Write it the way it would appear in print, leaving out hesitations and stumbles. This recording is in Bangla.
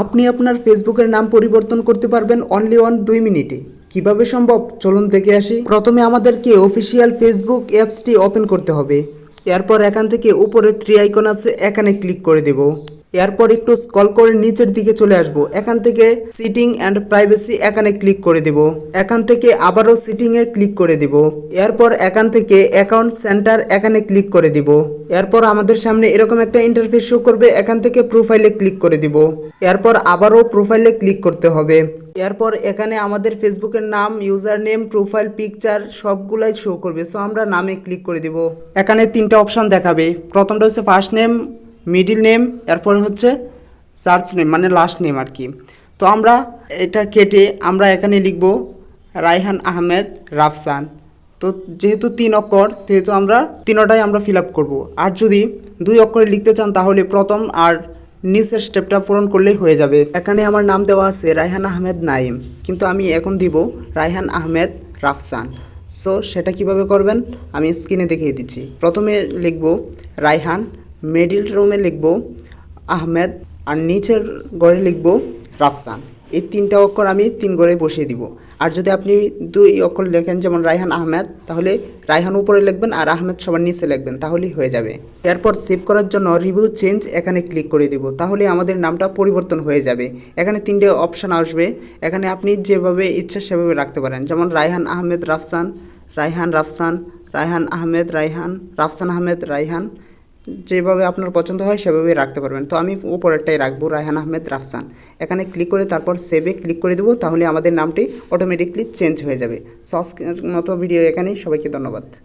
আপনি আপনার ফেসবুকের নাম পরিবর্তন করতে পারবেন অনলি 2 মিনিটে। কিভাবে সম্ভব চলুন দেখে আসি। প্রথমে আমাদেরকে অফিসিয়াল ফেসবুক অ্যাপসটি ওপেন করতে হবে। এরপর এখান থেকে উপরে 3 আইকন আছে, এখানে ক্লিক করে দেব। এরপর একটু স্ক্রল করে নিচের দিকে চলে আসব। এখান থেকে সিটিং অ্যান্ড প্রাইভেসি এখানে ক্লিক করে দেব। এখান থেকে আবারও সিটিংয়ে ক্লিক করে দেব। এরপর এখান থেকে অ্যাকাউন্ট সেন্টার এখানে ক্লিক করে দিব। এরপর আমাদের সামনে এরকম একটা ইন্টারফেস শো করবে। এখান থেকে প্রোফাইলে ক্লিক করে দিব। এরপর আবারও প্রোফাইলে ক্লিক করতে হবে। এরপর এখানে আমাদের ফেসবুকের নাম, ইউজার নেম, প্রোফাইল পিকচার সবগুলাই শো করবে। সো আমরা নামে ক্লিক করে দিব। এখানে 3টা অপশন দেখাবে। প্রথমটা হচ্ছে ফার্স্ট নেম, মিডিল নেম, এরপর হচ্ছে সার্চ নেম মানে লাস্ট নেম আর কি। তো আমরা এটা কেটে আমরা এখানে লিখব রায়হান আহমেদ রাফসান। তো যেহেতু 3 অক্ষর সেহেতু আমরা তিনটাই আমরা ফিল আপ করবো। আর যদি 2 অক্ষরে লিখতে চান তাহলে প্রথম আর নিচের স্টেপটা পূরণ করলেই হয়ে যাবে। এখানে আমার নাম দেওয়া আছে রায়হান আহমেদ নাইম, কিন্তু আমি এখন দিব রায়হান আহমেদ রাফসান। সো সেটা কিভাবে করবেন আমি স্ক্রিনে দেখিয়ে দিচ্ছি। প্রথমে লিখব রায়হান, মিডিল রুমে লিখব আহমেদ, আর নিচের ঘরে লিখব রাফসান। এই 3টা অক্ষর আমি 3 ঘরে বসিয়ে দিব। আর যদি আপনি 2 অক্ষর লেখেন যেমন রায়হান আহমেদ, তাহলে রায়হান উপরে লিখবেন আর আহমেদ সবার নিচে লিখবেন, তাহলেই হয়ে যাবে। এরপর সেভ করার জন্য রিভিউ চেঞ্জ এখানে ক্লিক করে দিব। তাহলে আমাদের নামটা পরিবর্তন হয়ে যাবে। এখানে 3টে অপশান আসবে। এখানে আপনি যেভাবে ইচ্ছা সেভাবে রাখতে পারেন, যেমন রায়হান আহমেদ রাফসান, রায়হান রাফসান, রায়হান আহমেদ রায়হান, রাফসান আহমেদ রায়হান, যেভাবে আপনার পছন্দ হয় সেভাবেই রাখতে পারবেন। তো আমি উপরেরটাই রাখবো রায়হান আহমেদ রাফসান। এখানে ক্লিক করে তারপর সেভে ক্লিক করে দেবো, তাহলে আমাদের নামটি অটোমেটিকলি চেঞ্জ হয়ে যাবে। সো আজকের মতো ভিডিও এখানেই। সবাইকে ধন্যবাদ।